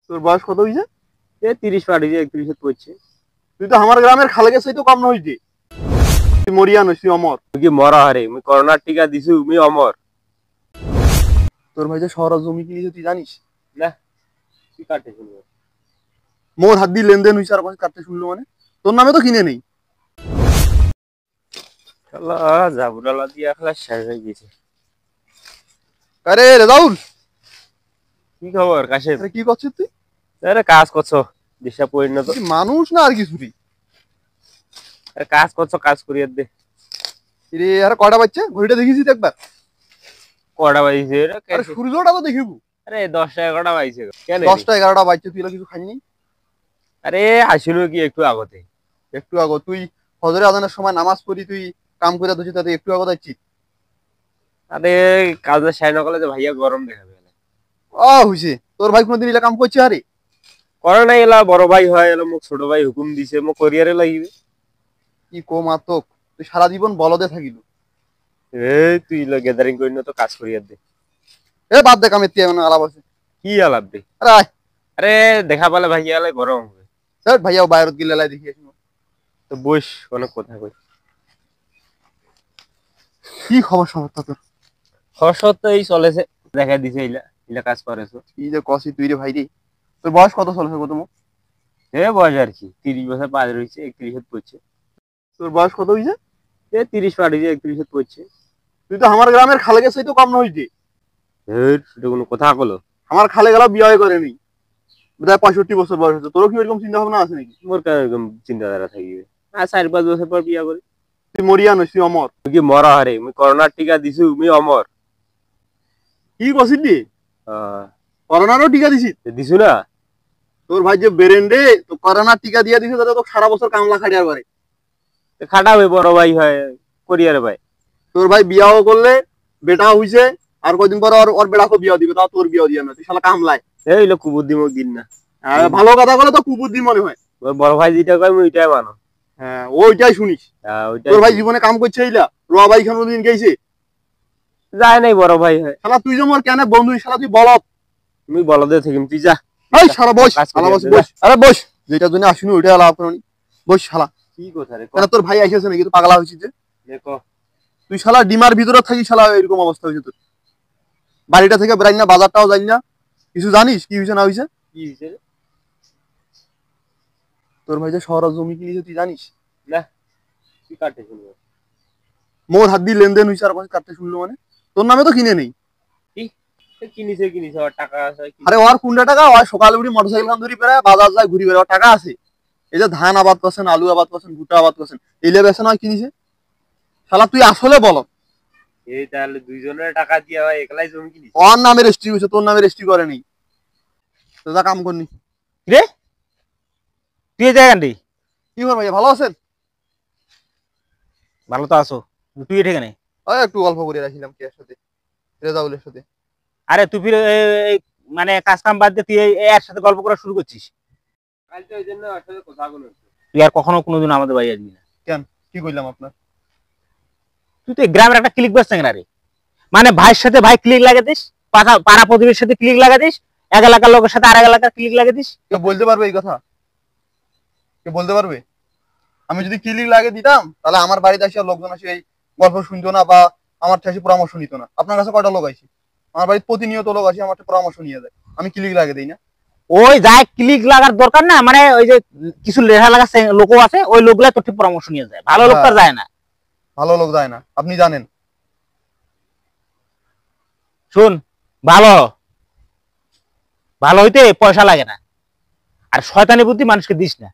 তোর বয়স কত হইছে? 30 পার হইছে, 31 পড়ছে। তুই তো আমার গ্রামের খালে গেছিস তো কম না হইছে। তুই মরিয়া নইছি অমর। তুই কি মরা হারে? মুই করোনার টিকা দিছু, মুই অমর। তোর ভাই যে শহর জমি কিনেছে তুই জানিস? না, তুই কাটে শুনবো। মোর হাত দিয়ে লেনদেন হইছে আর কাটতে শুনলো মানে? তোর নামে তো কিনে নেই। শালা জাবুরালা দিয়া খেলা শেষ হয়ে গেছে। আরে রেজাউল, কি খবর কাশেম? আরে কি করছিস তুই? আরে কাজ করছো, দিশা পরিণত। তুই মানুষ না আর কিছু তুই? আরে কাজ করছো, কাজ করিয়ে দে। রে আরে কয়টা বাজছে? ঘড়িটা দেখিস একবার। কটা বাজছে রে? আরে সূর্যটা তো দেখিবু। আরে 10টা 11টা বাজছে। কেন 10টা 11টা বাজছে, তুই কিছু খাইনি? আরে আসিল কি একটু আগতে। একটু আগে তুই ফজরের আজানের সময় নামাজ পড়ি তুই কাম করে দছিস, তাতে একটু আগে যাচ্ছিস? আরে কাজে সাই না করলে যে ভাইয়া গরম দেখাবে। হইছে তোর ভাই কোনদিন এলা কাম করছে? আরে করে নাই, এলা বড় ভাই হয়, এলা মোক ছোট ভাই হুকুম দিছে, মোক করিয়ারে লাগিবে। কি কম আতক, তুই সারা জীবন বলদে থাকিল। তুই গ্যাদারিং করি না তো কাজ করিয়ার দে। বাদ দে কামের তিয়া আলাপ আছে। কি আলাপ দে? আরে আয়। আরে দেখা পালে ভাইয়া এলে গরম হবে। ভাইয়াও বাইরত গিয়ে লেলাই দেখি আসবো। তো বস, অনেক কথা কই। কি খবর সবার তোর? খবর তো এই চলেছে, দেখা দিছে ইলা ইলা কাজ করেছো। কি যে কসি তুই রে ভাই রে। তোর বয়স কত চলেছে কত? বয়স আর কি 30 বছর পার হয়েছে, 31 পড়ছে। তোর বয়স কত হইছে? 30 পার হয়েছে, 31 পড়ছে। তুই তো আমার গ্রামের খালে গেছিস তো কম না হইছে। সেটা কোনো কথা কলো? আমার খালে গেলা বিয়ে করেনি, বোধহয় 65 বছর বয়স হচ্ছে। তোরও কি এরকম চিন্তা ভাবনা আছে নাকি? মোর এরকম চিন্তাধারা থাকবে। আর 4-5 বছর পর বিয়া করি। তুই মরিয়া নইছি অমর। তুই কি মরা হারে? মুই করোনার টিকা দিছু, মুই অমর। কি কছিলি? করোনারও টিকা দিছিস? দিছু না? তোর ভাই যে বেরেন্ডে তো করোনার টিকা দিয়ে দিছে, তাতে তো সারা বছর কামলা খাটিয়ার পারে। খাটাবে, বড় ভাই হয়, করিয়ারে ভাই। তোর ভাই বিয়াও করলে, বেটা হইছে, আর কয়দিন পর ওর বেটাকে বিয়া দিবে, তাও তোর বিয়া দিয়ে না। তুই শালা কামলায়। এই লোক কুবুদ্ধি মুখ দিন না। ভালো কথা বলে তো কুবুদ্ধি মনে হয়। বড় ভাই যেটা কয় মুই ওইটাই মানো। হ্যাঁ ওইটাই শুনিস। তোর ভাই জীবনে কাম করছে এইলা? রোয়া ভাই খান দিন গেছে? যায় নাই, বড় ভাই হয়। শালা তুই যে মোর কেন বন্ধু, শালা তুই বলত। মুই বলদে থাকিম, তুই যা। এই শালা বস, শালা বস বস। আরে বস, যেটা জন্য আসিনি ওইটাই আলাপ করনি। বস শালা। কি কথা রে? কেন তোর ভাই আইছে নাকি? তুই পাগলা হইছিস যে? দেখো তুই শালা ডিমার ভিতরে থাকি শালা এরকম অবস্থা হইছে তোর। বাড়িটা থেকে বেরাই না, বাজারটাও যাই না, কিছু জানিস কি হইছে না হইছে? কি হইছে? তোর ভাই যে শহর জমি কিনেছে তুই জানিস? না, তুই কাটে শুনবো। মোর হাত দিয়ে লেনদেন হইছে আর কাটতে শুনলো মানে? তোর নামে তো কিনে নেই। কিনিছে আর টাকা আছে। আরে ওর কোনটা টাকা? ওর সকালে উঠি মোটরসাইকেল খান ধরি বেড়ায়, বাজার যায় ঘুরি বেড়ায়, টাকা আছে। এই যে ধান আবাদ করছেন, আলু আবাদ করছেন, ভুট্টা আবাদ করছেন, এইলে বেছে নয় কিনিছে। শালা তুই আসলে বল। এই তাহলে দুইজনের টাকা দিয়া হয় একলাই জমি কিনিস? ওর নামে রেজিস্ট্রি হয়েছে, তোর নামে রেজিস্ট্রি করে নেই। তো যা কাম করনি রে। তুই এই জায়গা নেই? কি কর ভাইয়া, ভালো আছেন? ভালো তো আছো, তুই এখানে নেই? একটু গল্প করে রাখিলাম কি এর সাথে, রেজাউলের সাথে। আরে তুই ফিরে মানে কাজ কাম বাদ দিয়ে তুই এর সাথে গল্প করা শুরু করছিস? কালকে ওই জন্য ওর সাথে কথা বলছিস। তুই আর কখনো কোনোদিন আমাদের বাড়ি আসবি না। কেন, কি কইলাম আপনার? তুই তো গ্রামের একটা ক্লিক বাস না রে। মানে ভাইয়ের সাথে ভাই ক্লিক লাগা দিস, পাড়া প্রতিবেশীর সাথে ক্লিক লাগা দিস, এক এলাকার লোকের সাথে আরেক এলাকার ক্লিক লাগা দিস। কেউ বলতে পারবে এই কথা? কেউ বলতে পারবে? আমি যদি ক্লিক লাগে দিতাম তাহলে আমার বাড়িতে আসে লোকজন আসে এই গল্প শুনতো না বা আমার থেকে পরামর্শ নিত না। আপনার কাছে কয়টা লোক আসে? আমার বাড়িতে প্রতিনিয়ত লোক আসে, আমার পরামর্শ নিয়ে যায়। আমি ক্লিক লাগে দিই না? ওই যাই ক্লিক লাগার দরকার না, মানে ওই যে কিছু লেখা লাগা লোক আছে, ওই লোকগুলা তোর থেকে পরামর্শ নিয়ে যায়। ভালো লোক তো যায় না। ভালো লোক যায় না, আপনি জানেন। শুন, ভালো ভালো হইতে পয়সা লাগে না, আর শয়তানি বুদ্ধি মানুষকে দিস না।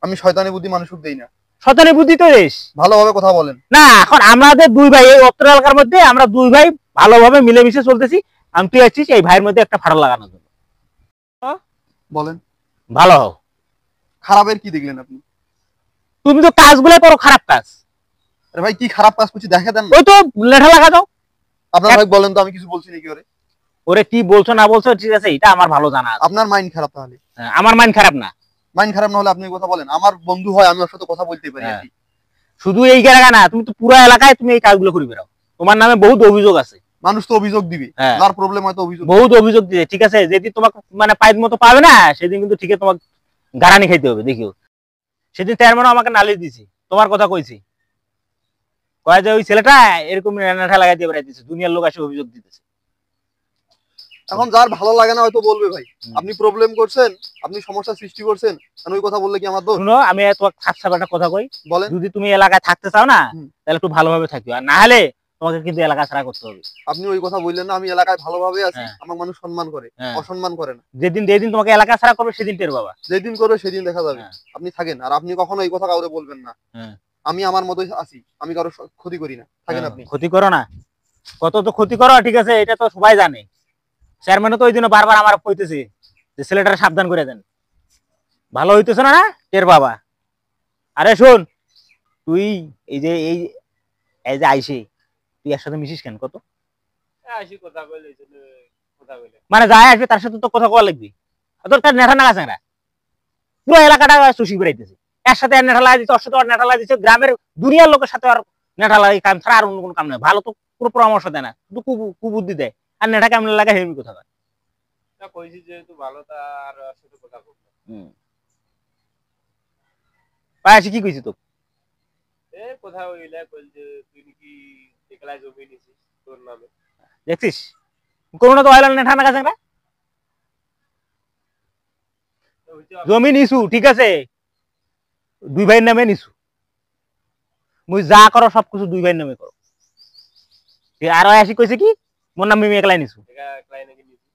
আমি শয়তানি বুদ্ধি মানুষকে দেই না। শয়তানি বুদ্ধি তো দিস। ভালোভাবে কথা বলেন না, এখন আমাদের দুই ভাই এই উত্তর এলাকার মধ্যে আমরা দুই ভাই ভালোভাবে মিলেমিশে চলতেছি। আমি তুই আছিস এই ভাইয়ের মধ্যে একটা ফাটল লাগানোর জন্য। বলেন ভালো হও। খারাপের কি দেখলেন আপনি? তুমি তো কাজগুলাই করো খারাপ কাজ। আরে ভাই কি খারাপ কাজ করছি দেখে দেন। ওই তো লেঠা লাগা দাও। আপনার ভাই বলেন তো, আমি কিছু বলছি নাকি ওরে? ওরে কি বলছো না বলছো ঠিক আছে, এটা আমার ভালো জানা আছে। আপনার মাইন্ড খারাপ তাহলে? আমার মাইন্ড খারাপ না। মাইন্ড খারাপ না হলে আপনি কথা বলেন। আমার বন্ধু হয়, আমি ওর সাথে কথা বলতে পারি আর কি। শুধু এই জায়গা না, তুমি তো পুরো এলাকায় তুমি এই কাজগুলো করে বেড়াও। তোমার নামে বহুত অভিযোগ আছে। মানুষ তো অভিযোগ দিবে, হ্যাঁ। যার প্রবলেম হয়তো অভিযোগ বহুত অভিযোগ দিয়ে, ঠিক আছে, যেদিন তোমাকে মানে পাইপ মতো পাবে না সেদিন কিন্তু ঠিক তোমাকে গারানি খাইতে হবে। দেখিও সেদিন চেয়ারম্যান আমাকে নালিশ দিছি, তোমার কথা কইছি, কয় যে ওই ছেলেটা এরকম নেঠা লাগাই দিয়ে বেড়াইতেছে, দুনিয়ার লোক আসে অভিযোগ দিতেছে। এখন যার ভালো লাগে না হয়তো বলবে ভাই, আপনি প্রবলেম করছেন, আপনি সমস্যা সৃষ্টি করছেন, আর ওই কথা বললে কি আমার দোষ? শুনো, আমি তোমাকে সাফ একটা কথা কই, বলেন। যদি তুমি এলাকায় থাকতে চাও না হুম। তাহলে একটু ভালোভাবে থাকিও, আর না হলে তোমাকে কিন্তু এলাকা ছাড়া করতে হবে। আপনি ওই কথা বললেন না, আমি এলাকায় ভালোভাবে আছি, হ্যাঁ। আমার মানুষ সম্মান করে, হ্যাঁ। অসম্মান করে না। যেদিন তোমাকে এলাকা ছাড়া করবে সেদিন টের বাবা। যেদিন করবে সেদিন দেখা যাবে। হ্যাঁ। আপনি থাকেন, আর আপনি কখনো এই কথা কাউরে বলবেন না। হ্যাঁ। আমি আমার মতোই আছি, আমি কারো ক্ষতি করি না, থাকেন আপনি। ক্ষতি করো না, কত তো ক্ষতি করো, ঠিক আছে, এটা তো সবাই জানে। চেয়ারম্যানও তো ওই জন্য বারবার আমার কইতেছে যে ছেলেটারে সাবধান করে দেন, ভালো হইতেছে না, টের বাবা। আরে শোন, তুই এই যে এই যে আইসে তুই এর সাথে মিশিস কেন কত? মানে যাই আসবে তার সাথে তো কথা কওয়া লাগবে, তোর কাছে নেঠা নাগা চাংরা পুরো এলাকাটা চুষি বেড়াইতেছে, এর সাথে আর নেঠা লাগা দিচ্ছে, ওর সাথে আর নেঠা লাগা দিচ্ছে, গ্রামের দুনিয়ার লোকের সাথে আর নেঠা লাগা কাম ছাড়া আর অন্য কোনো কাম নেই। ভালো তো পুরো পরামর্শ দেয় না, শুধু কুবুদ্ধি দেয়, আর নেঠা কেমন লাগা হেমি কথা কয়। কইছি যেহেতু ভালো, তার সাথে কথা বলবো। পাশে কি কইছি তো? এ কোথাও হইলে কইল যে তুই নাকি একলা জমি নিছিস তোর নামে। দেখছিস কোনো তো আইলাম নেঠা নাগা চাংরা জমি নিছু, ঠিক আছে, দুই ভাইয়ের নামে নিছু, মুই যা করো সবকিছু দুই ভাইয়ের নামে করো। আর আসি কইছে কি মোর নাম আমি একলাই নিছু, একলাই নাকি নিছিস।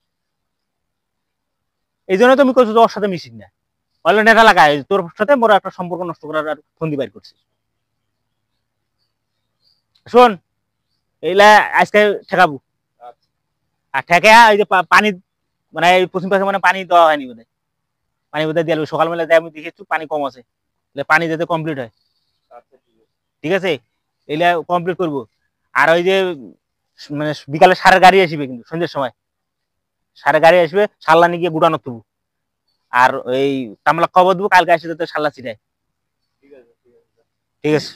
এই জন্য তুমি কইছো ওর সাথে মিশিস না, বলে নেঠা লাগায় তোর সাথে মোর একটা সম্পর্ক নষ্ট করার আর ফন্দি বাইর করছিস। শোন, এইলা আজকে ঠেকাবো, আর ঠেকে এই যে পানি মানে এই পশ্চিম পাশে মানে পানি দেওয়া হয়নি বোধহয়, পানি বোধহয় দিয়ে সকালবেলা দেয়, আমি দেখেছি পানি কম আছে, পানি যাতে কমপ্লিট হয়, ঠিক আছে, এইলা কমপ্লিট করবো। আর ওই যে মানে বিকালে সারের গাড়ি আসবে, কিন্তু সন্ধ্যের সময় সারের গাড়ি আসবে, সাল্লা নিয়ে গিয়ে গুড়ানো তুলবো, আর ওই কামলা খবর দেবো কালকে আসে যাতে সাল্লা ছিটায়। ঠিক আছে, ঠিক আছে। ঠিক আছে।